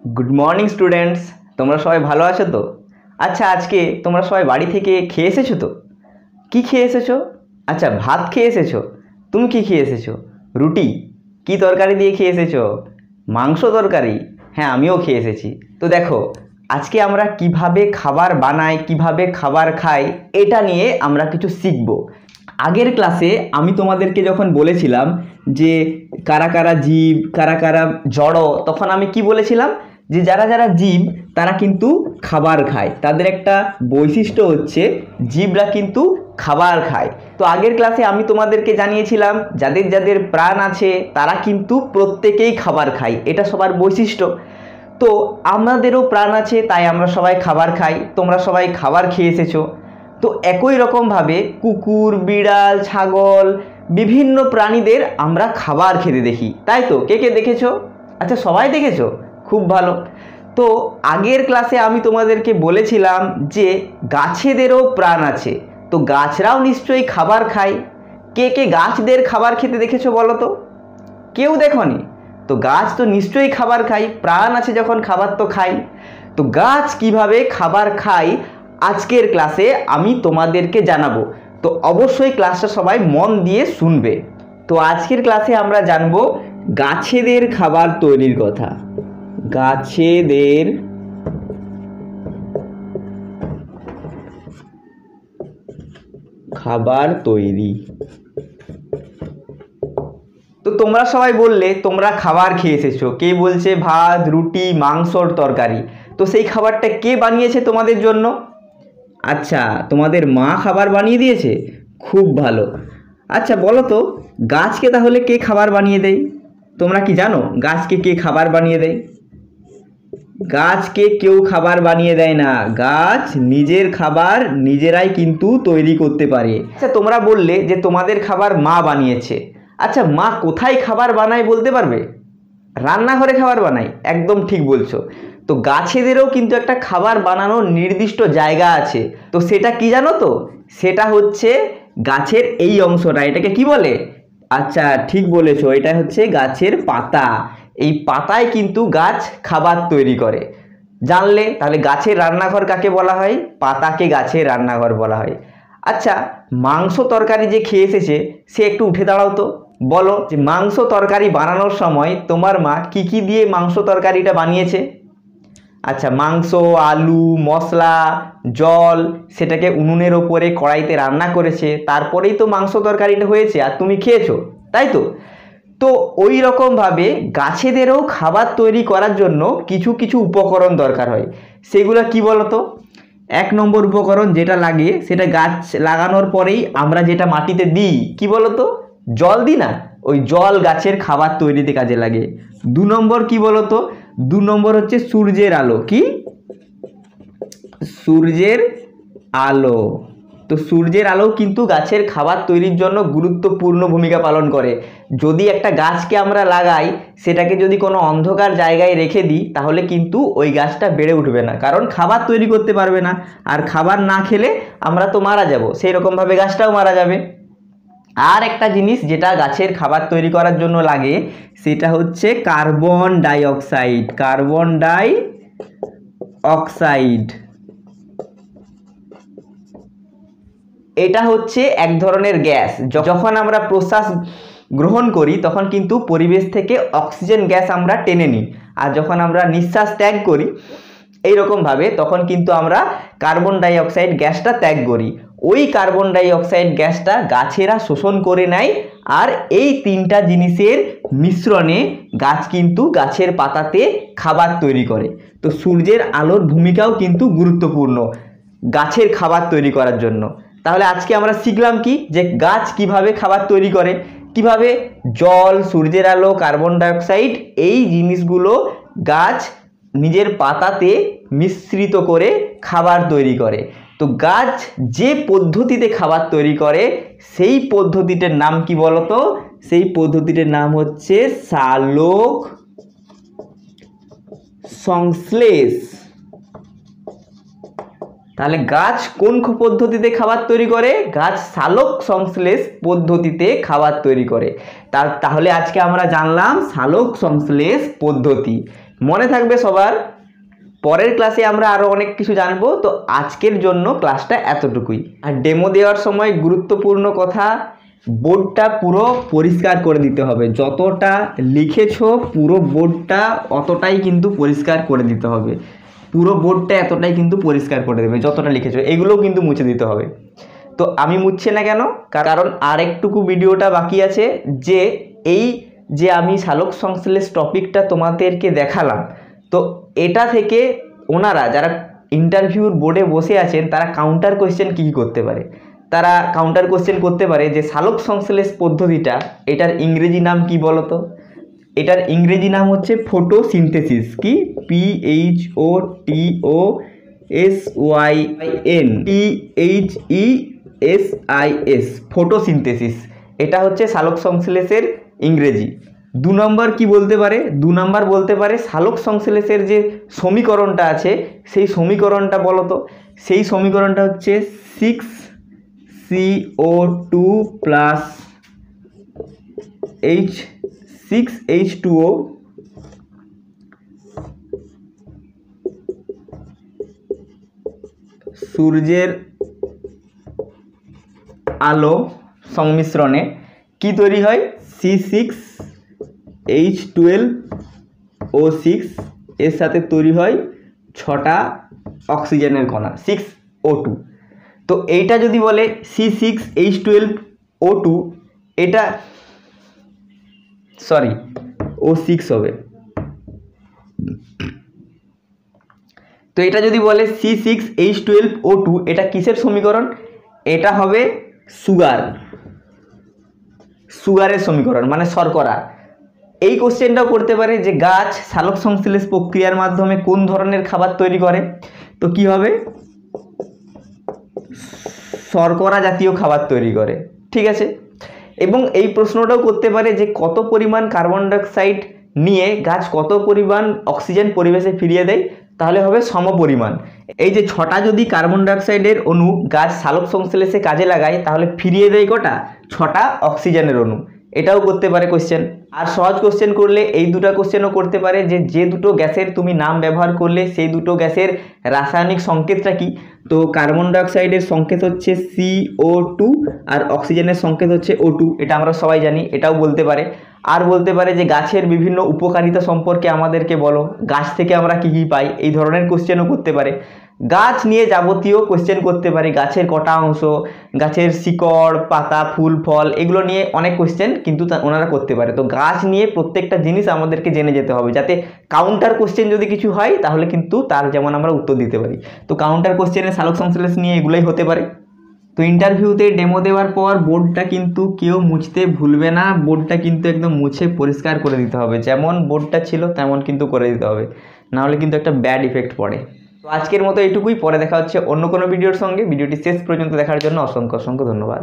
Good morning students, তোমরা সবাই ভালো আছো তো? আচ্ছা, আজকে তোমরা সবাই বাড়ি থেকে খেয়ে এসেছো তো? কি খেয়ে এসেছো? আচ্ছা, ভাত খেয়ে এসেছো। তুমি কি খেয়ে এসেছো? রুটি। কি তরকারি দিয়ে খেয়ে এসেছো? মাংস তরকারি। হ্যাঁ, আমিও খেয়ে এসেছি। তো দেখো, আজকে আমরা কিভাবে খাবার বানাই, কিভাবে খাবার খাই, এটা নিয়ে আমরা কিছু শিখব। আগের ক্লাসে আমি তোমাদেরকে যখন বলেছিলাম যে কারা কারা জীব, কারা কারা জড়, তখন আমি কি বলেছিলাম যে যারা যারা জীব তারা কিন্তু খাবার খায়। তাদের একটা বৈশিষ্ট্য হচ্ছে জীবরা কিন্তু খাবার খায়। তো আগের ক্লাসে আমি তোমাদেরকে জানিয়েছিলাম যাদের যাদের প্রাণ আছে তারা কিন্তু প্রত্যেকেই খাবার খায়, এটা সবার বৈশিষ্ট্য। তো আমাদেরও প্রাণ আছে, তাই আমরা সবাই খাবার খাই। তোমরা সবাই খাবার খেয়ে এসেছো। তো একই রকমভাবে কুকুর, বিড়াল, ছাগল, বিভিন্ন প্রাণীদের আমরা খাবার খেতে দেখি, তাই তো? কে কে দেখেছো? আচ্ছা, সবাই দেখেছো, খুব ভালো। তো আগের ক্লাসে আমি তোমাদেরকে বলেছিলাম যে গাছেদেরও প্রাণ আছে, তো গাছরাও নিশ্চয়ই খাবার খায়। কে কে গাছদের খাবার খেতে দেখেছো বলো তো? কেউ দেখনি? তো গাছ তো নিশ্চয়ই খাবার খায়, প্রাণ আছে যখন খাবার তো খাই। তো গাছ কিভাবে খাবার খায় আজকের ক্লাসে আমি তোমাদেরকে জানাবো। তো অবশ্যই ক্লাসটা সবাই মন দিয়ে শুনবে। তো আজকের ক্লাসে আমরা জানবো গাছেদের খাবার তৈরির কথা। গাছেদের খাবার তৈরি। তো তোমরা সবাই বললে তোমরা খাবার খেয়ে এসেছো। কে বলছে ভাত, রুটি, মাংসর তরকারি। তো সেই খাবারটা কে বানিয়েছে তোমাদের জন্য? আচ্ছা, তোমাদের মা খাবার বানিয়ে দিয়েছে, খুব ভালো। আচ্ছা বলো তো, গাছকে তাহলে কে খাবার বানিয়ে দেয়? তোমরা কি জানো গাছকে কে খাবার বানিয়ে দেয়? গাছকে কেউ খাবার বানিয়ে দেয় না, গাছ নিজের খাবার নিজেরাই কিন্তু তৈরি করতে পারে। আচ্ছা, তোমরা বললে যে তোমাদের খাবার মা বানিয়েছে। আচ্ছা, মা কোথায় খাবার বানায় বলতে পারবে? রান্নাঘরে খাবার বানায়, একদম ঠিক বলছো। তো গাছেদেরও কিন্তু একটা খাবার বানানোর নির্দিষ্ট জায়গা আছে। তো সেটা কি জানো তো? সেটা হচ্ছে গাছের এই অংশটা, এটাকে কি বলে? আচ্ছা, ঠিক বলেছো, এটা হচ্ছে গাছের পাতা। এই পাতায় কিন্তু গাছ খাবার তৈরি করে। জানলে তাহলে গাছের রান্নাঘর কাকে বলা হয়? পাতাকে গাছের রান্নাঘর বলা হয়। আচ্ছা, মাংস তরকারি যে খেয়ে এসেছে সে একটু উঠে দাঁড়াও তো। বলো যে মাংস তরকারি বানানোর সময় তোমার মা কি কি দিয়ে মাংস তরকারিটা বানিয়েছে? আচ্ছা, মাংস, আলু, মশলা, জল, সেটাকে উনুনের ওপরে কড়াইতে রান্না করেছে, তারপরেই তো মাংস তরকারিটা হয়েছে আর তুমি খেয়েছো, তাই তো? তো ওই রকমভাবে গাছেদেরও খাবার তৈরি করার জন্য কিছু কিছু উপকরণ দরকার হয়। সেগুলো কি বলতো? এক নম্বর উপকরণ যেটা লাগে সেটা গাছ লাগানোর পরেই আমরা যেটা মাটিতে দিই, কি বলতো? জল দিই না? ওই জল গাছের খাবার তৈরিতে কাজে লাগে। দু নম্বর কি বলতো? দু নম্বর হচ্ছে সূর্যের আলো। কি? সূর্যের আলো। তো সূর্যের আলো কিন্তু গাছের খাবার তৈরির জন্য গুরুত্বপূর্ণ ভূমিকা পালন করে। যদি একটা গাছকে আমরা লাগাই, সেটাকে যদি কোনো অন্ধকার জায়গায় রেখে দিই, তাহলে কিন্তু ওই গাছটা বেড়ে উঠবে না, কারণ খাবার তৈরি করতে পারবে না। আর খাবার না খেলে আমরা তো মারা যাব, সেই রকমভাবে গাছটাও মারা যাবে। আর একটা জিনিস যেটা গাছের খাবার তৈরি করার জন্য লাগে সেটা হচ্ছে carbon die oxide. Carbon die oxide, এটা হচ্ছে এক ধরনের গ্যাস। যখন আমরা প্রশ্বাস গ্রহণ করি তখন কিন্তু পরিবেশ থেকে অক্সিজেন গ্যাস আমরা টেনে নিই, আর যখন আমরা নিঃশ্বাস ত্যাগ করি এইরকমভাবে তখন কিন্তু আমরা কার্বন ডাই অক্সাইড গ্যাসটা ত্যাগ করি। ওই কার্বন ডাই অক্সাইড গ্যাসটা গাছেরা শোষণ করে নেয়, আর এই তিনটা জিনিসের মিশ্রণে গাছ কিন্তু গাছের পাতাতে খাবার তৈরি করে। তো সূর্যের আলোর ভূমিকাও কিন্তু গুরুত্বপূর্ণ গাছের খাবার তৈরি করার জন্য। তাহলে আজকে আমরা শিখলাম কি, যে গাছ কিভাবে খাবার তৈরি করে, কিভাবে জল, সূর্যের আলো, কার্বন ডাইঅক্সাইড এই জিনিসগুলো গাছ নিজের পাতাতে মিশ্রিত করে খাবার তৈরি করে। তো গাছ যে পদ্ধতিতে খাবার তৈরি করে সেই পদ্ধতিটার নাম কি বলতো? সেই পদ্ধতিটার নাম হচ্ছে সালোক সংশ্লেষ। তাহলে গাছ কোন পদ্ধতিতে খাবার তৈরি করে? গাছ সালোক সংশ্লেষ পদ্ধতিতে খাবার তৈরি করে। তাহলে আজকে আমরা জানলাম সালোক সংশ্লেষ পদ্ধতি। মনে থাকবে সবার। পরের ক্লাসে আমরা আরও অনেক কিছু জানবো। তো আজকের জন্য ক্লাসটা এতটুকুই। আর ডেমো দেওয়ার সময় গুরুত্বপূর্ণ কথা, বোর্ডটা পুরো পরিষ্কার করে দিতে হবে। যতটা লিখেছো পুরো বোর্ডটা অতটাই কিন্তু পরিষ্কার করে দিতে হবে। পুরো বোর্ডটা এতটাই কিন্তু পরিষ্কার করে দেবে যতটা লিখেছো, এগুলোও কিন্তু মুছে দিতে হবে। তো আমি মুছছি না কেন, কারণ আরেকটুকু ভিডিওটা বাকি আছে। এই যে আমি সালোক সংশ্লেষ টপিকটা তোমাদেরকে দেখালাম, তো এটা থেকে ওনারা যারা ইন্টারভিউর বোর্ডে বসে আছেন তারা কাউন্টার কোয়েশ্চেন কী করতে পারে। তারা কাউন্টার কোয়েশ্চেন করতে পারে যে সালোক সংশ্লেষ পদ্ধতিটা, এটার ইংরেজি নাম কি বলো তো? এটার ইংরেজি নাম হচ্ছে ফটোসিনথেসিস। কি? PHOTOSYNTHESIS, photosynthesis. এটা হচ্ছে সালোক সংশ্লেষের ইংরেজি। 2 নম্বর কি বলতে পারে? 2 নম্বর বলতে পারে সালোক সংশ্লেষের যে সমীকরণটা আছে সেই সমীকরণটা বলো তো। সেই সমীকরণটা হচ্ছে 6CO2 প্লাস 6H2O সূর্যের আলো সংমিশ্রণে কি তৈরি হয়? C6H12O6 এর সাথে তৈরি হয় 6টা অক্সিজেনের কণা, 6O2। তো এইটা যদি বলে C6H12O2, এটা O6 হবে। তো এটা যদি বলে C6H12O2, এটা কিসের সমীকরণ? এটা হবে সুগারের সমীকরণ, মানে শর্করা। এই কোশ্চেনটাও করতে পারে যে গাছ সালোক সংশ্লেষ প্রক্রিয়ার মাধ্যমে কোন ধরনের খাবার তৈরি করে? তো কি হবে? শর্করা জাতীয় খাবার তৈরি করে। ঠিক আছে। এবং এই প্রশ্নটাও করতে পারে যে কত পরিমাণ কার্বন ডাইঅক্সাইড নিয়ে গাছ কত পরিমাণ অক্সিজেন পরিবেশে ফিরিয়ে দেয়? তাহলে হবে সমপরিমাণ। এই যে 6টা যদি কার্বন ডাইঅক্সাইডের অণু গাছ সালোক সংশ্লেষে কাজে লাগায়, তাহলে ফিরিয়ে দেয় কটা? 6টা অক্সিজেনের অণু। এটাও করতে পারে কোশ্চেন। আর সহজ কোশ্চেন করলে এই দুটো কোশ্চেনও করতে পারে যে দুটো গ্যাসের তুমি নাম ব্যবহার করলে সেই দুটো গ্যাসের রাসায়নিক সংকেতটা কি? তো কার্বন ডাইঅক্সাইডের সংকেত হচ্ছে CO2 আর অক্সিজেনের সংকেত হচ্ছে O2, এটা আমরা সবাই জানি। এটাও বলতে পারে। আর বলতে পারে যে গাছের বিভিন্ন উপকারিতা সম্পর্কে আমাদেরকে বলো, গাছ থেকে আমরা কী কী পাই, এই ধরনের কোশ্চেনও করতে পারে। গাছ নিয়ে যাবতীয় কোশ্চেন করতে পারে, গাছের কটা অংশ, গাছের শিকড়, পাতা, ফুল, ফল, এগুলো নিয়ে অনেক কোশ্চেন কিন্তু ওনারা করতে পারে। তো গাছ নিয়ে প্রত্যেকটা জিনিস আমাদেরকে জেনে যেতে হবে, যাতে কাউন্টার কোশ্চেন যদি কিছু হয় তাহলে কিন্তু তার যেমন আমরা উত্তর দিতে পারি। তো কাউন্টার কোশ্চেনে সালোক সংশ্লেষ নিয়ে এগুলোই হতে পারে। তো ইন্টারভিউতে ডেমো দেওয়ার পর বোর্ডটা কিন্তু কেউ মুছতে ভুলবে না। বোর্ডটা কিন্তু একদম মুছে পরিষ্কার করে দিতে হবে, যেমন বোর্ডটা ছিল তেমন কিন্তু করে দিতে হবে, নাহলে কিন্তু একটা ব্যাড ইফেক্ট পড়ে। তো আজকের মতো এইটুকুই। পরে দেখা হচ্ছে অন্য কোনো ভিডিওর সঙ্গে। ভিডিওটি শেষ পর্যন্ত দেখার জন্য অসংখ্য ধন্যবাদ।